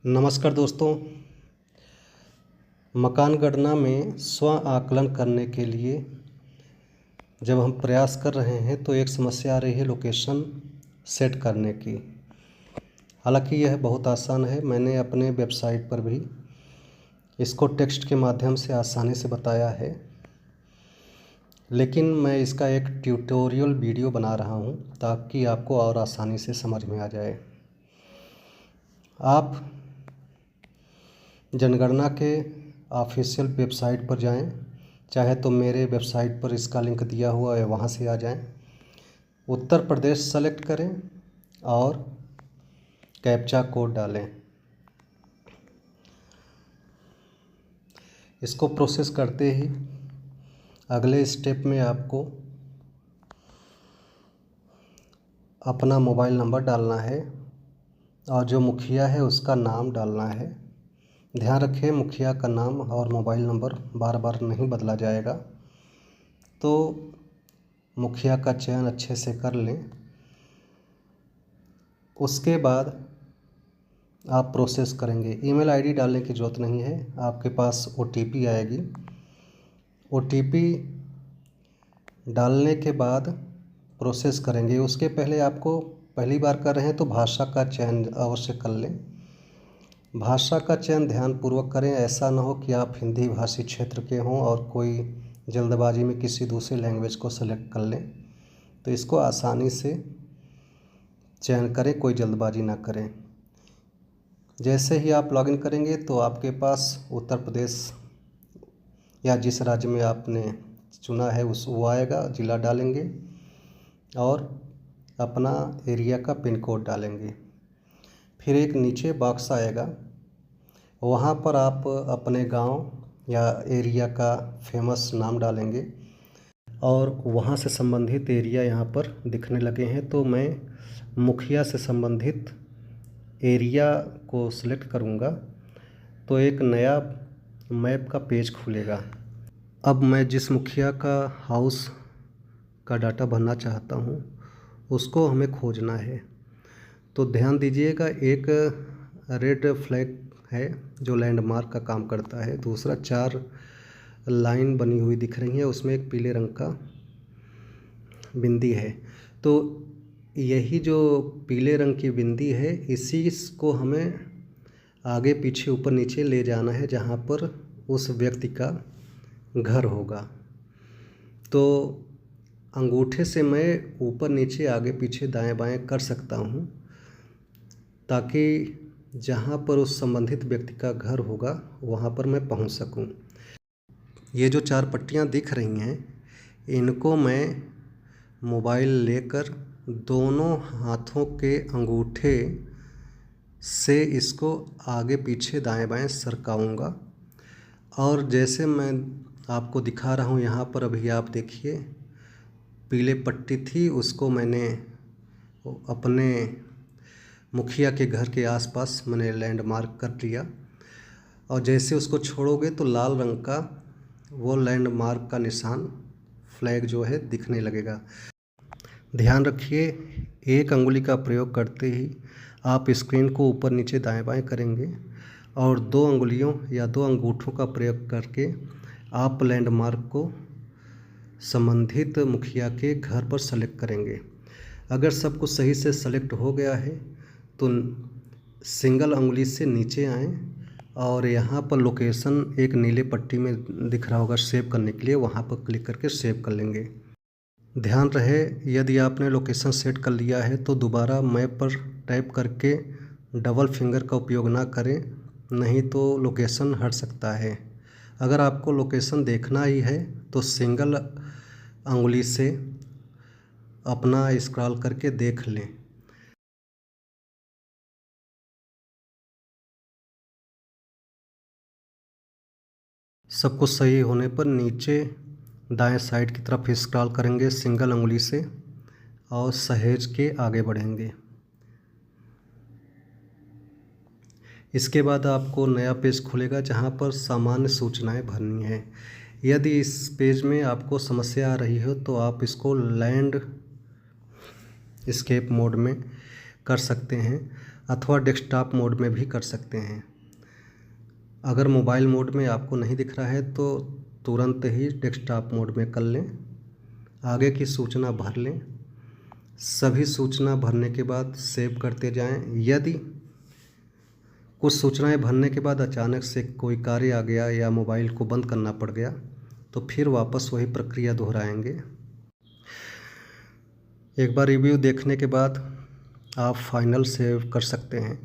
नमस्कार दोस्तों। मकान गणना में स्व आकलन करने के लिए जब हम प्रयास कर रहे हैं तो एक समस्या आ रही है लोकेशन सेट करने की। हालांकि यह बहुत आसान है। मैंने अपने वेबसाइट पर भी इसको टेक्स्ट के माध्यम से आसानी से बताया है, लेकिन मैं इसका एक ट्यूटोरियल वीडियो बना रहा हूं ताकि आपको और आसानी से समझ में आ जाए। आप जनगणना के ऑफिशियल वेबसाइट पर जाएं, चाहे तो मेरे वेबसाइट पर इसका लिंक दिया हुआ है, वहां से आ जाएं। उत्तर प्रदेश सेलेक्ट करें और कैप्चा कोड डालें। इसको प्रोसेस करते ही अगले स्टेप में आपको अपना मोबाइल नंबर डालना है और जो मुखिया है उसका नाम डालना है। ध्यान रखें, मुखिया का नाम और मोबाइल नंबर बार बार नहीं बदला जाएगा, तो मुखिया का चयन अच्छे से कर लें। उसके बाद आप प्रोसेस करेंगे। ईमेल आईडी डालने की ज़रूरत नहीं है, आपके पास ओटीपी आएगी। ओटीपी डालने के बाद प्रोसेस करेंगे। उसके पहले आपको पहली बार कर रहे हैं तो भाषा का चयन अवश्य कर लें। भाषा का चयन ध्यानपूर्वक करें। ऐसा ना हो कि आप हिंदी भाषी क्षेत्र के हों और कोई जल्दबाजी में किसी दूसरे लैंग्वेज को सेलेक्ट कर लें। तो इसको आसानी से चयन करें, कोई जल्दबाजी ना करें। जैसे ही आप लॉगिन करेंगे तो आपके पास उत्तर प्रदेश या जिस राज्य में आपने चुना है वो आएगा। ज़िला डालेंगे और अपना एरिया का पिन कोड डालेंगे। फिर एक नीचे बॉक्स आएगा, वहाँ पर आप अपने गांव या एरिया का फेमस नाम डालेंगे और वहाँ से संबंधित एरिया यहाँ पर दिखने लगे हैं। तो मैं मुखिया से संबंधित एरिया को सिलेक्ट करूँगा तो एक नया मैप का पेज खुलेगा। अब मैं जिस मुखिया का हाउस का डाटा भरना चाहता हूँ उसको हमें खोजना है। तो ध्यान दीजिएगा, एक रेड फ्लैग है जो लैंडमार्क का काम करता है। दूसरा 4 लाइन बनी हुई दिख रही है, उसमें एक पीले रंग का बिंदी है। तो यही जो पीले रंग की बिंदी है, इसी को हमें आगे पीछे ऊपर नीचे ले जाना है जहाँ पर उस व्यक्ति का घर होगा। तो अंगूठे से मैं ऊपर नीचे आगे पीछे दाएं बाएं कर सकता हूँ ताकि जहाँ पर उस संबंधित व्यक्ति का घर होगा वहाँ पर मैं पहुँच सकूँ। ये जो 4 पट्टियाँ दिख रही हैं, इनको मैं मोबाइल लेकर दोनों हाथों के अंगूठे से इसको आगे पीछे दाएं बाएं सरकाऊँगा। और जैसे मैं आपको दिखा रहा हूँ यहाँ पर, अभी आप देखिए पीले पट्टी थी, उसको मैंने अपने मुखिया के घर के आसपास मैंने लैंडमार्क कर लिया। और जैसे उसको छोड़ोगे तो लाल रंग का वो लैंडमार्क का निशान फ्लैग जो है दिखने लगेगा। ध्यान रखिए, एक अंगुली का प्रयोग करते ही आप स्क्रीन को ऊपर नीचे दाएं बाएं करेंगे और 2 अंगुलियों या 2 अंगूठों का प्रयोग करके आप लैंडमार्क को संबंधित मुखिया के घर पर सेलेक्ट करेंगे। अगर सब कुछ सही से सेलेक्ट हो गया है तो सिंगल अंगुली से नीचे आएं और यहाँ पर लोकेशन एक नीले पट्टी में दिख रहा होगा सेव करने के लिए, वहाँ पर क्लिक करके सेव कर लेंगे। ध्यान रहे, यदि आपने लोकेशन सेट कर लिया है तो दोबारा मैप पर टैप करके डबल फिंगर का उपयोग ना करें, नहीं तो लोकेशन हट सकता है। अगर आपको लोकेशन देखना ही है तो सिंगल अंगुली से अपना स्क्रॉल करके देख लें। सब कुछ सही होने पर नीचे दाएं साइड की तरफ स्क्रॉल करेंगे सिंगल अंगुली से और सहेज के आगे बढ़ेंगे। इसके बाद आपको नया पेज खुलेगा जहां पर सामान्य सूचनाएं भरनी है। यदि इस पेज में आपको समस्या आ रही हो तो आप इसको लैंड स्केप मोड में कर सकते हैं, अथवा डेस्कटॉप मोड में भी कर सकते हैं। अगर मोबाइल मोड में आपको नहीं दिख रहा है तो तुरंत ही डेस्कटॉप मोड में कर लें। आगे की सूचना भर लें। सभी सूचना भरने के बाद सेव करते जाएं। यदि कुछ सूचनाएं भरने के बाद अचानक से कोई कार्य आ गया या मोबाइल को बंद करना पड़ गया तो फिर वापस वही प्रक्रिया दोहराएंगे। एक बार रिव्यू देखने के बाद आप फाइनल सेव कर सकते हैं।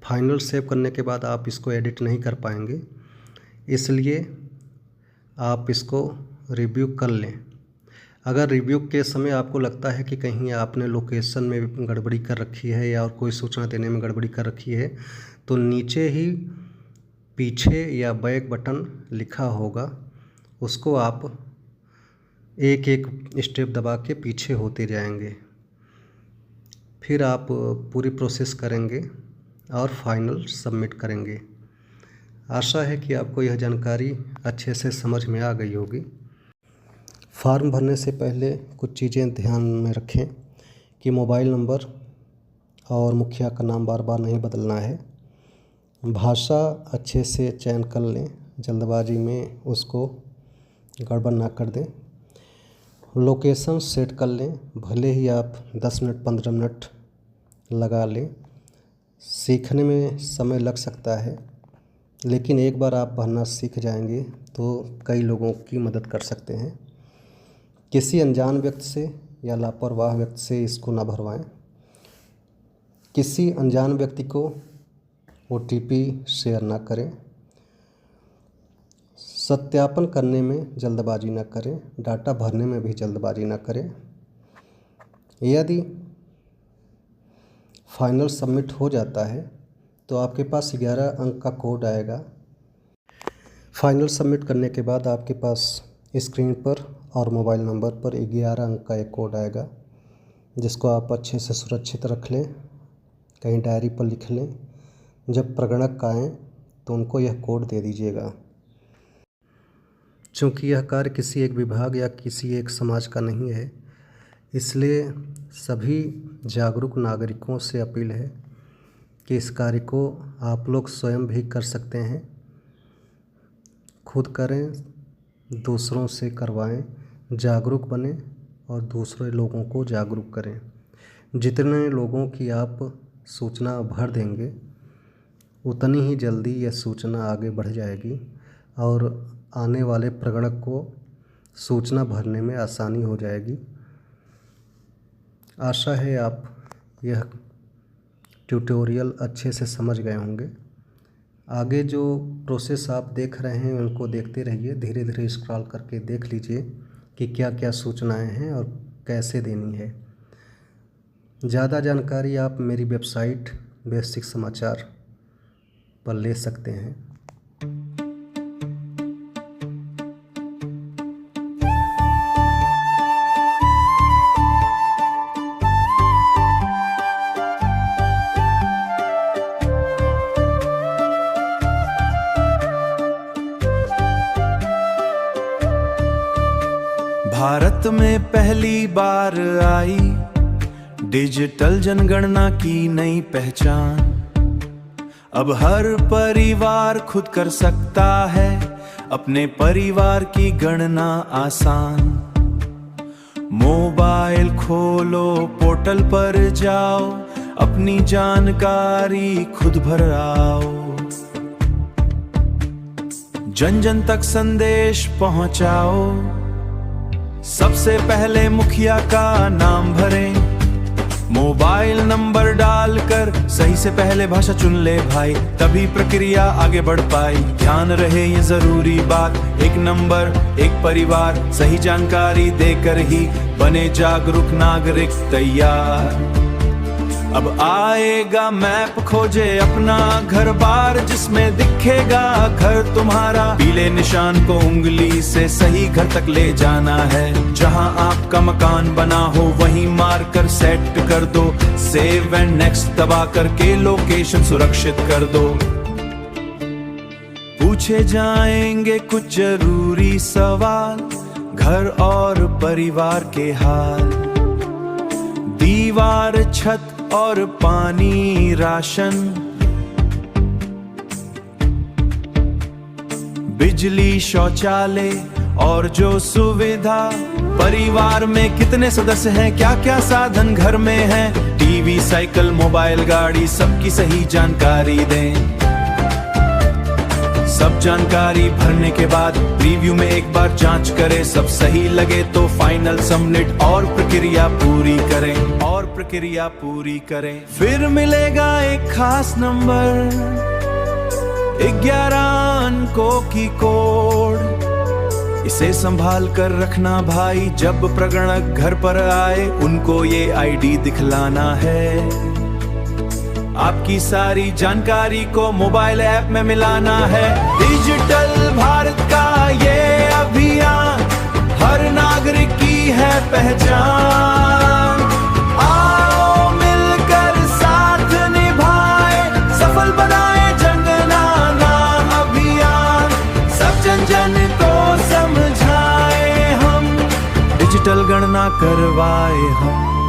फाइनल सेव करने के बाद आप इसको एडिट नहीं कर पाएंगे, इसलिए आप इसको रिव्यू कर लें। अगर रिव्यू के समय आपको लगता है कि कहीं आपने लोकेशन में गड़बड़ी कर रखी है या और कोई सूचना देने में गड़बड़ी कर रखी है तो नीचे ही पीछे या बैक बटन लिखा होगा, उसको आप एक एक स्टेप दबा के पीछे होते जाएंगे। फिर आप पूरी प्रोसेस करेंगे और फाइनल सबमिट करेंगे। आशा है कि आपको यह जानकारी अच्छे से समझ में आ गई होगी। फॉर्म भरने से पहले कुछ चीज़ें ध्यान में रखें कि मोबाइल नंबर और मुखिया का नाम बार बार नहीं बदलना है। भाषा अच्छे से चयन कर लें, जल्दबाजी में उसको गड़बड़ ना कर दें। लोकेशन सेट कर लें, भले ही आप 10 मिनट 15 मिनट लगा लें। सीखने में समय लग सकता है, लेकिन एक बार आप भरना सीख जाएंगे तो कई लोगों की मदद कर सकते हैं। किसी अनजान व्यक्ति से या लापरवाह व्यक्ति से इसको ना भरवाएं। किसी अनजान व्यक्ति को OTP शेयर ना करें। सत्यापन करने में जल्दबाजी ना करें। डाटा भरने में भी जल्दबाजी ना करें। यदि फाइनल सबमिट हो जाता है तो आपके पास 11 अंक का कोड आएगा। फाइनल सबमिट करने के बाद आपके पास स्क्रीन पर और मोबाइल नंबर पर 11 अंक का एक कोड आएगा, जिसको आप अच्छे से सुरक्षित रख लें, कहीं डायरी पर लिख लें। जब प्रगणक आएँ तो उनको यह कोड दे दीजिएगा। चूँकि यह कार्य किसी एक विभाग या किसी एक समाज का नहीं है, इसलिए सभी जागरूक नागरिकों से अपील है कि इस कार्य को आप लोग स्वयं भी कर सकते हैं। खुद करें, दूसरों से करवाएं, जागरूक बनें और दूसरे लोगों को जागरूक करें। जितने लोगों की आप सूचना भर देंगे उतनी ही जल्दी यह सूचना आगे बढ़ जाएगी और आने वाले प्रगणक को सूचना भरने में आसानी हो जाएगी। आशा है आप यह ट्यूटोरियल अच्छे से समझ गए होंगे। आगे जो प्रोसेस आप देख रहे हैं उनको देखते रहिए, धीरे धीरे स्क्रॉल करके देख लीजिए कि क्या क्या सूचनाएं हैं और कैसे देनी है। ज़्यादा जानकारी आप मेरी वेबसाइट बेसिक समाचार पर ले सकते हैं। भारत में पहली बार आई डिजिटल जनगणना की नई पहचान। अब हर परिवार खुद कर सकता है अपने परिवार की गणना आसान। मोबाइल खोलो, पोर्टल पर जाओ, अपनी जानकारी खुद भर आओ। जन जन तक संदेश पहुंचाओ। सबसे पहले मुखिया का नाम भरें, मोबाइल नंबर डालकर सही से पहले भाषा चुन ले भाई, तभी प्रक्रिया आगे बढ़ पाई। ध्यान रहे ये जरूरी बात, एक नंबर एक परिवार, सही जानकारी देकर ही बने जागरूक नागरिक तैयार। अब आएगा मैप, खोजे अपना घर बार, जिसमें दिखेगा घर तुम्हारा। पीले निशान को उंगली से सही घर तक ले जाना है। जहां आपका मकान बना हो वहीं मार्कर सेट कर दो। सेव एंड नेक्स्ट दबा करके लोकेशन सुरक्षित कर दो। पूछे जाएंगे कुछ जरूरी सवाल, घर और परिवार के हाल। दीवार, छत और पानी राशन, बिजली शौचालय और जो सुविधा, परिवार में कितने सदस्य हैं, क्या क्या साधन घर में हैं, टीवी साइकिल मोबाइल गाड़ी, सबकी सही जानकारी दें। सब जानकारी भरने के बाद रिव्यू में एक बार जांच करें, सब सही लगे तो फाइनल सबमिट और प्रक्रिया पूरी करें। फिर मिलेगा एक खास नंबर, 11 अंकों की कोड, इसे संभाल कर रखना भाई, जब प्रगणक घर पर आए उनको ये आईडी दिखलाना है। आपकी सारी जानकारी को मोबाइल ऐप में मिलाना है। डिजिटल भारत का ये अभियान हर नागरिक की है पहचान। आओ मिलकर साथ निभाए, सफल बनाए जनगणना अभियान, सब जन जन को समझाए हम, डिजिटल गणना करवाए हम।